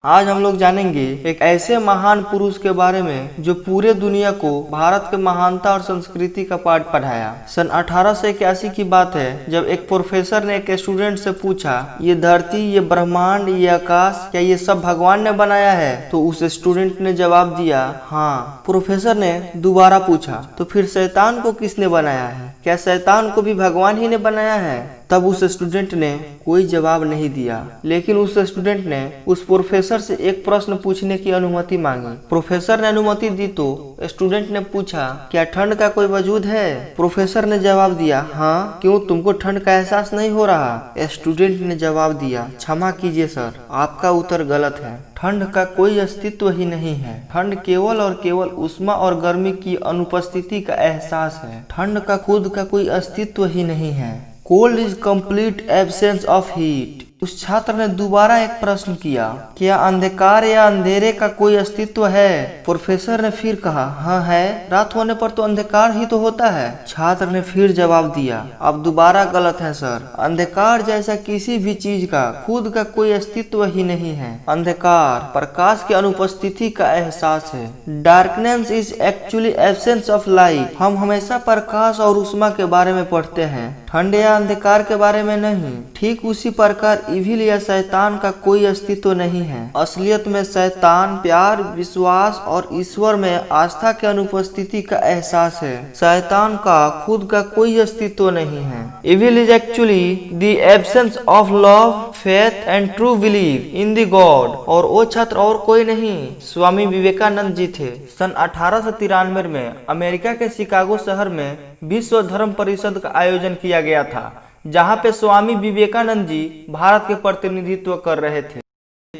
आज हम लोग जानेंगे एक ऐसे महान पुरुष के बारे में जो पूरे दुनिया को भारत के महानता और संस्कृति का पाठ पढ़ाया। सन 1881 की बात है जब एक प्रोफेसर ने एक स्टूडेंट से पूछा, ये धरती, ये ब्रह्मांड, ये आकाश, क्या ये सब भगवान ने बनाया है? तो उस स्टूडेंट ने जवाब दिया, हाँ। प्रोफेसर ने दोबारा पूछा, तो फिर शैतान को किसने बनाया है? क्या शैतान को भी भगवान ही ने बनाया है? तब उस स्टूडेंट ने कोई जवाब नहीं दिया, लेकिन उस स्टूडेंट ने उस प्रोफेसर से एक प्रश्न पूछने की अनुमति मांगी। प्रोफेसर ने अनुमति दी तो स्टूडेंट ने पूछा, क्या ठंड का कोई वजूद है? प्रोफेसर ने जवाब दिया, हाँ। क्यों, तुमको ठंड का एहसास नहीं हो रहा? स्टूडेंट ने जवाब दिया, क्षमा कीजिए सर, आपका उत्तर गलत है। ठंड का कोई अस्तित्व ही नहीं है। ठंड केवल और केवल ऊष्मा और गर्मी की अनुपस्थिति का एहसास है। ठंड का खुद का कोई अस्तित्व ही नहीं है। Cold is complete absence of heat. उस छात्र ने दोबारा एक प्रश्न किया, क्या अंधकार या अंधेरे का कोई अस्तित्व है? प्रोफेसर ने फिर कहा, हाँ है, रात होने पर तो अंधकार ही तो होता है। छात्र ने फिर जवाब दिया, अब दोबारा गलत है सर, अंधकार जैसा किसी भी चीज का खुद का कोई अस्तित्व ही नहीं है। अंधकार प्रकाश की अनुपस्थिति का एहसास है। Darkness is actually absence of light. हम हमेशा प्रकाश और ऊष्मा के बारे में पढ़ते हैं, ठंड या अंधकार के बारे में नहीं। ठीक उसी प्रकार इविल या शैतान का कोई अस्तित्व नहीं है। असलियत में शैतान प्यार, विश्वास और ईश्वर में आस्था की अनुपस्थिति का एहसास है। शैतान का खुद का कोई अस्तित्व नहीं है। Evil is actually the absence of love, faith and true believe in the God. और वो छात्र और कोई नहीं, स्वामी विवेकानंद जी थे। सन 1893 में अमेरिका के शिकागो शहर में विश्व धर्म परिषद का आयोजन किया गया था, जहां पे स्वामी विवेकानंद जी भारत के प्रतिनिधित्व कर रहे थे।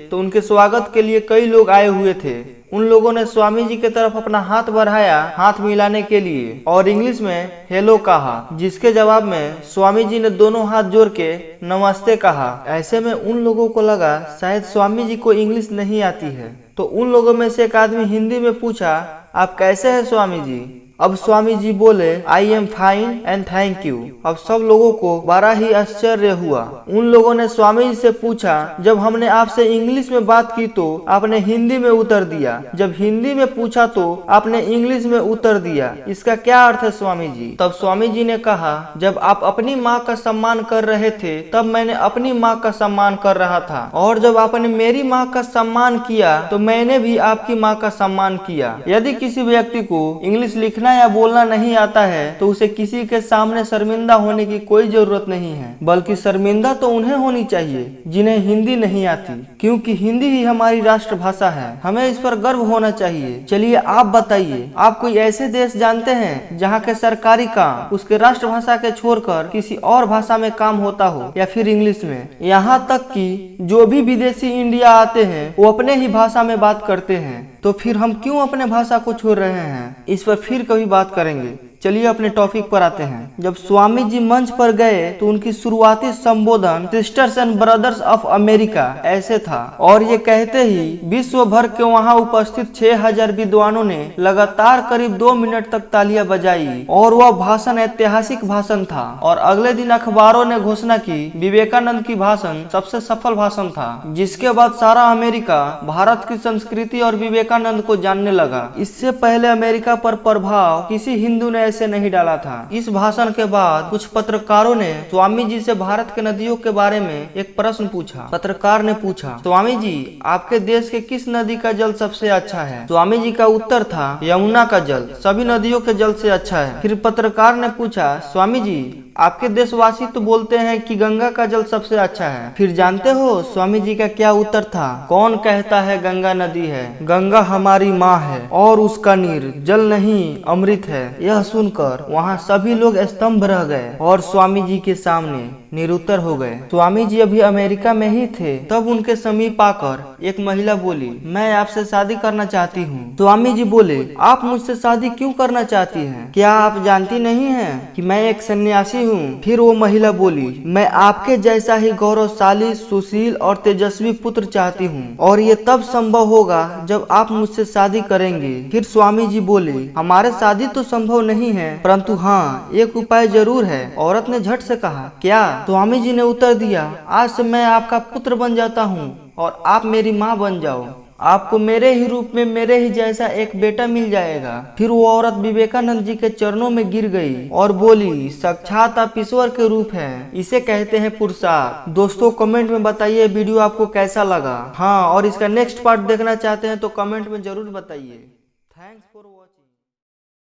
तो उनके स्वागत के लिए कई लोग आए हुए थे। उन लोगों ने स्वामी जी की तरफ अपना हाथ बढ़ाया, हाथ मिलाने के लिए, और इंग्लिश में हेलो कहा, जिसके जवाब में स्वामी जी ने दोनों हाथ जोड़ के नमस्ते कहा। ऐसे में उन लोगों को लगा शायद स्वामी जी को इंग्लिश नहीं आती है। तो उन लोगों में से एक आदमी हिंदी में पूछा, आप कैसे हैं स्वामी जी? अब स्वामी जी बोले, I am fine and thank you. अब सब लोगों को बड़ा ही आश्चर्य हुआ। उन लोगों ने स्वामी जी से पूछा, जब हमने आपसे इंग्लिश में बात की तो आपने हिंदी में उत्तर दिया, जब हिंदी में पूछा तो आपने इंग्लिश में उत्तर दिया, इसका क्या अर्थ है स्वामी जी? तब स्वामी जी ने कहा, जब आप अपनी माँ का सम्मान कर रहे थे तब मैंने अपनी माँ का सम्मान कर रहा था, और जब आपने मेरी माँ का सम्मान किया तो मैंने भी आपकी माँ का सम्मान किया। यदि किसी व्यक्ति को इंग्लिश लिखना या बोलना नहीं आता है तो उसे किसी के सामने शर्मिंदा होने की कोई जरूरत नहीं है, बल्कि शर्मिंदा तो उन्हें होनी चाहिए जिन्हें हिंदी नहीं आती, क्योंकि हिंदी ही हमारी राष्ट्रभाषा है। हमें इस पर गर्व होना चाहिए। चलिए आप बताइए, आप कोई ऐसे देश जानते हैं जहाँ के सरकारी काम उसके राष्ट्रभाषा के छोड़कर किसी और भाषा में काम होता हो, या फिर इंग्लिश में? यहाँ तक कि जो भी विदेशी इंडिया आते हैं वो अपने ही भाषा में बात करते हैं। तो फिर हम क्यों अपने भाषा को छोड़ रहे हैं? इस पर फिर कभी बात करेंगे। चलिए अपने टॉपिक पर आते हैं। जब स्वामी जी मंच पर गए तो उनकी शुरुआती संबोधन sisters and brothers of America ऐसे था, और ये कहते ही विश्व भर के वहां उपस्थित 6000 विद्वानों ने लगातार करीब 2 मिनट तक तालियां बजाई, और वह भाषण ऐतिहासिक भाषण था। और अगले दिन अखबारों ने घोषणा की विवेकानंद की भाषण सबसे सफल भाषण था, जिसके बाद सारा अमेरिका भारत की संस्कृति और विवेकानंद को जानने लगा। इससे पहले अमेरिका पर प्रभाव किसी हिंदू ने से नहीं डाला था। इस भाषण के बाद कुछ पत्रकारों ने स्वामी जी से भारत के नदियों के बारे में एक प्रश्न पूछा। पत्रकार ने पूछा, स्वामी जी, आपके देश के किस नदी का जल सबसे अच्छा है? स्वामी जी का उत्तर था, यमुना का जल सभी नदियों के जल से अच्छा है। फिर पत्रकार ने पूछा, स्वामी जी, आपके देशवासी तो बोलते हैं कि गंगा का जल सबसे अच्छा है। फिर जानते हो स्वामी जी का क्या उत्तर था? कौन कहता है गंगा नदी है? गंगा हमारी माँ है और उसका नीर जल नहीं अमृत है। यह सुनकर वहाँ सभी लोग स्तंभ रह गए और स्वामी जी के सामने निरुत्तर हो गए। स्वामी जी अभी अमेरिका में ही थे, तब उनके समीप आकर एक महिला बोली, मैं आपसे शादी करना चाहती हूँ। स्वामी जी बोले, आप मुझसे शादी क्यों करना चाहती हैं? क्या आप जानती नहीं हैं कि मैं एक सन्यासी हूँ? फिर वो महिला बोली, मैं आपके जैसा ही गौरवशाली, सुशील और तेजस्वी पुत्र चाहती हूँ, और ये तब संभव होगा जब आप मुझसे शादी करेंगे। फिर स्वामी जी बोले, हमारे शादी तो संभव नहीं है, परंतु हाँ, एक उपाय जरूर है। औरत ने झट से कहा, क्या? स्वामी जी ने उत्तर दिया, आज से मैं आपका पुत्र बन जाता हूँ और आप मेरी माँ बन जाओ। आपको मेरे ही रूप में मेरे ही जैसा एक बेटा मिल जाएगा। फिर वो औरत विवेकानंद जी के चरणों में गिर गई और बोली, साक्षात आप ईश्वर के रूप हैं, इसे कहते हैं पुरुषार्थ। दोस्तों कमेंट में बताइए वीडियो आपको कैसा लगा। हाँ, और इसका नेक्स्ट पार्ट देखना चाहते हैं तो कमेंट में जरूर बताइए। Thanks for watching.